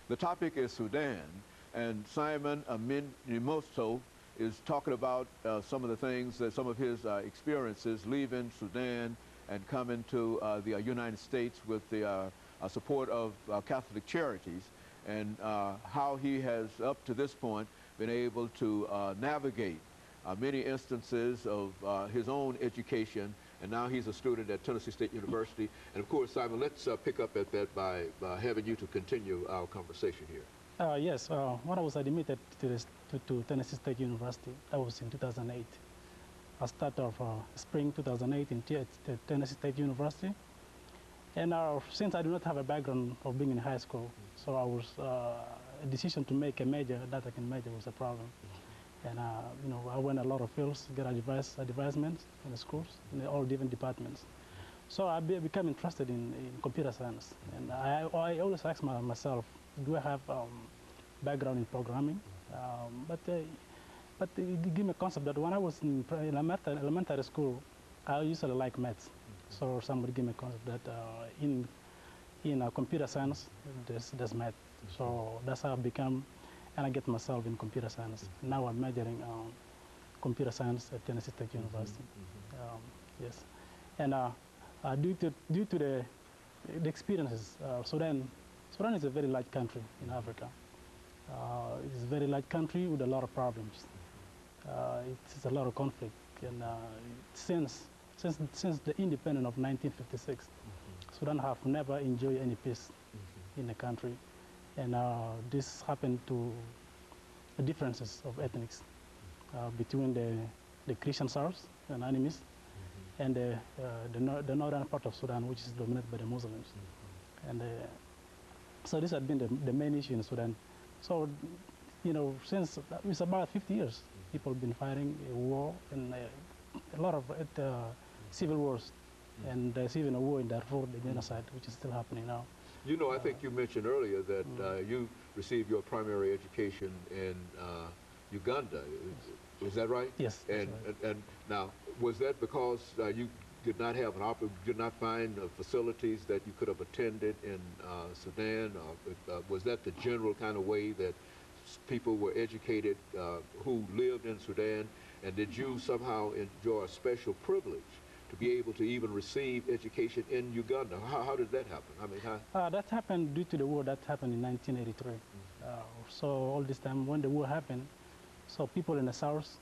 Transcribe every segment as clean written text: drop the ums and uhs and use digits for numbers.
The topic is Sudan, and SAMinimo3 is talking about some of the things, some of his experiences leaving Sudan and coming to the United States with the support of Catholic Charities, and how he has, up to this point, been able to navigate many instances of his own education, and now he's a student at Tennessee State University. And of course, Simon, let's pick up at that by having you to continue our conversation here. Yes, when I was admitted to Tennessee State University, that was in 2008. I started of spring 2008 in Tennessee State University. And since I do not have a background of being in high school, so I was, a decision to make a major that I can major was a problem. And you know, I went a lot of fields, get advisements in the schools, in all different departments. So I became interested in computer science. And I always ask myself, do I have background in programming? But it gave me a concept that when I was in elementary school, I usually like maths. So somebody gave me a concept that in computer science, there's math. So that's how I become, and I get myself in computer science. Now I'm majoring computer science at Tennessee State University. Yes, and due to the experiences, Sudan is a very large country in Africa. It's a very large country with a lot of problems. It's a lot of conflict, and since the independence of 1956, Sudan have never enjoyed any peace in the country, and this happened to the differences of ethnics between the Christian South and enemies, and the northern part of Sudan, which is dominated by the Muslims. And so this had been the main issue in Sudan. So, you know, since it's about 50 years, people have been fighting a war and a lot of civil wars. And there's even a war in Darfur, the genocide, which is still happening now. You know, I think you mentioned earlier that you received your primary education in Uganda. Is that right? Yes. And now, was that because you did not have did not find facilities that you could have attended in Sudan? Was that the general kind of way that people were educated who lived in Sudan? And did you somehow enjoy a special privilege to be able to even receive education in Uganda? How did that happen? I mean, that happened due to the war that happened in 1983. So all this time, when the war happened, so people in the south,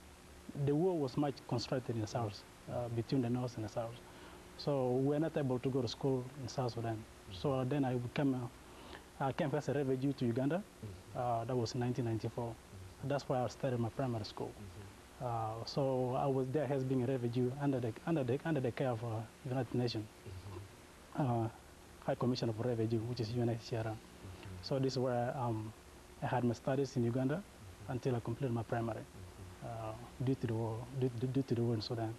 the war was much concentrated in the south, between the north and the south. So we were not able to go to school in South Sudan. So then I came as a refugee to Uganda. That was in 1994. That's why I started my primary school. So I was there as being a refugee under the care of United Nations High Commission of Refugee, which is UNHCR. So this is where I had my studies in Uganda until I completed my primary. Due to the war in Sudan.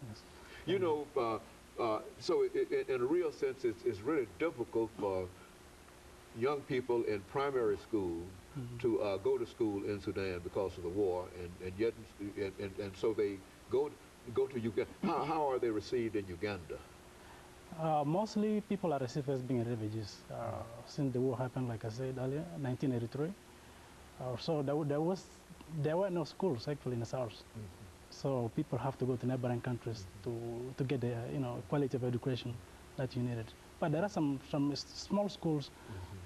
Yes. You know, so in a real sense, it's really difficult for young people in primary school to go to school in Sudan because of the war, and yet so they go to Uganda. How are they received in Uganda? Mostly people are received as being refugees since the war happened, like I said earlier, 1983. So there were no schools actually in the south. So people have to go to neighboring countries to get the quality of education that you needed. But there are some small schools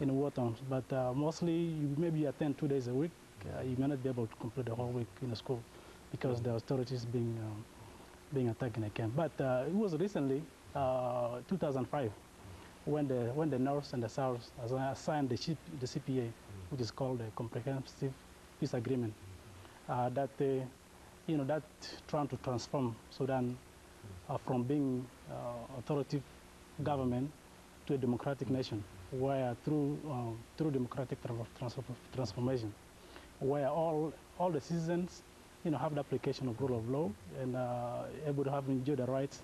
in war towns, but mostly you maybe attend 2 days a week. You may not be able to complete the whole week in the school because the authorities being attacked in a camp. But it was recently 2005 when the North and the South signed the CPA, which is called the Comprehensive Peace Agreement, that trying to transform Sudan from being authoritative government to a democratic nation, where through democratic transformation, where all the citizens have the application of rule of law and able to have enjoy the rights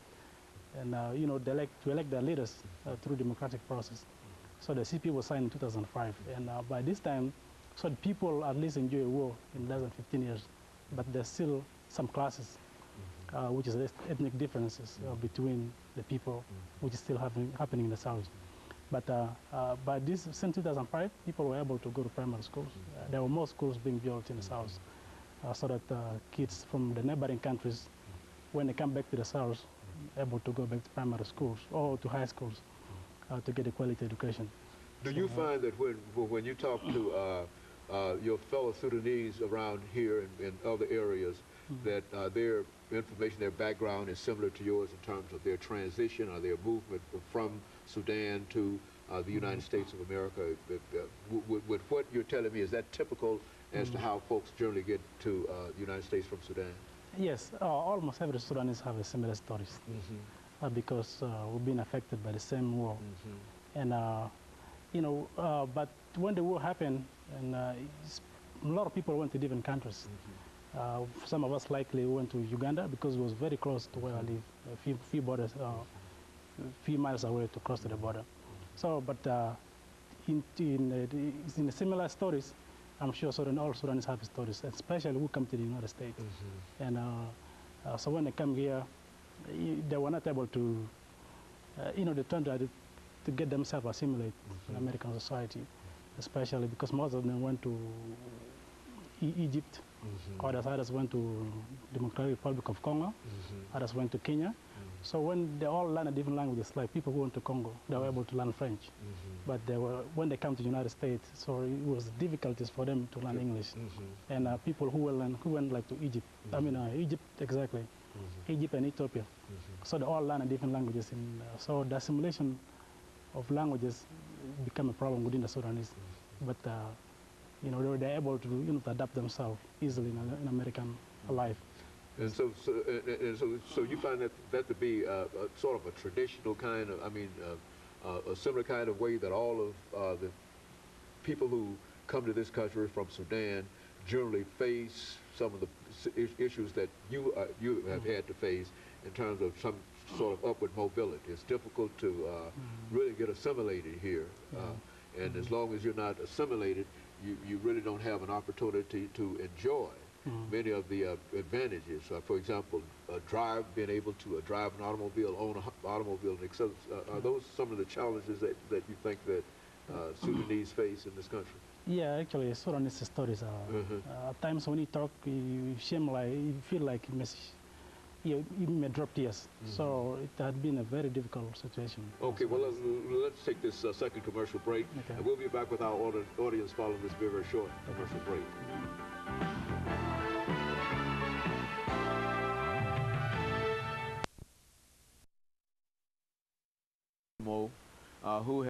and to elect their leaders through democratic process. So the CP was signed in 2005, and by this time, so the people at least enjoy a war in less than 15 years, but there's still some classes, which is ethnic differences between the people, which is still happening in the south. But by this, since 2005, people were able to go to primary schools. There were more schools being built in the south, so that kids from the neighboring countries, when they come back to the south, able to go back to primary schools or to high schools to get a quality education. Do you find that when you talk to your fellow Sudanese around here and other areas, that their information, their background is similar to yours in terms of their transition or their movement from Sudan to the United States of America? With what you're telling me, is that typical as to how folks generally get to the United States from Sudan? Yes, almost every Sudanese have a similar stories because we've been affected by the same war. And, you know, but when the war happened, and a lot of people went to different countries. Some of us likely went to Uganda because it was very close to where I live, a few miles away to cross to the border. So, but in the similar stories, I'm sure all Sudanese have stories, especially who come to the United States. And so when they come here, they were not able to, you know, they turned to get themselves assimilated in American society, especially because most of them went to Egypt, others went to Democratic Republic of Congo, others went to Kenya. So when they all learn different languages, like people who went to Congo, they were able to learn French. But when they come to the United States, so it was difficulties for them to learn English. And people who went like to Egypt, I mean Egypt exactly, Egypt and Ethiopia. So they all learn different languages. And so the assimilation of languages become a problem within the Sudanese. But you know, they're able to, you know, to adapt themselves easily in American life. And so you find that to be sort of a traditional kind of, I mean, a similar kind of way that all of the people who come to this country from Sudan generally face some of the issues that you have had to face in terms of some sort of upward mobility. It's difficult to really get assimilated here. And as long as you're not assimilated, you really don't have an opportunity to enjoy many of the advantages. For example, being able to drive an automobile, own an automobile, and etc. Are those some of the challenges that you think that Sudanese face in this country? Yeah, actually, Sudanese stories are, at times when you talk, you feel like you may drop tears. So it had been a very difficult situation. Okay, well, let's take this second commercial break, and we'll be back with our audience following this very, very short commercial break. Who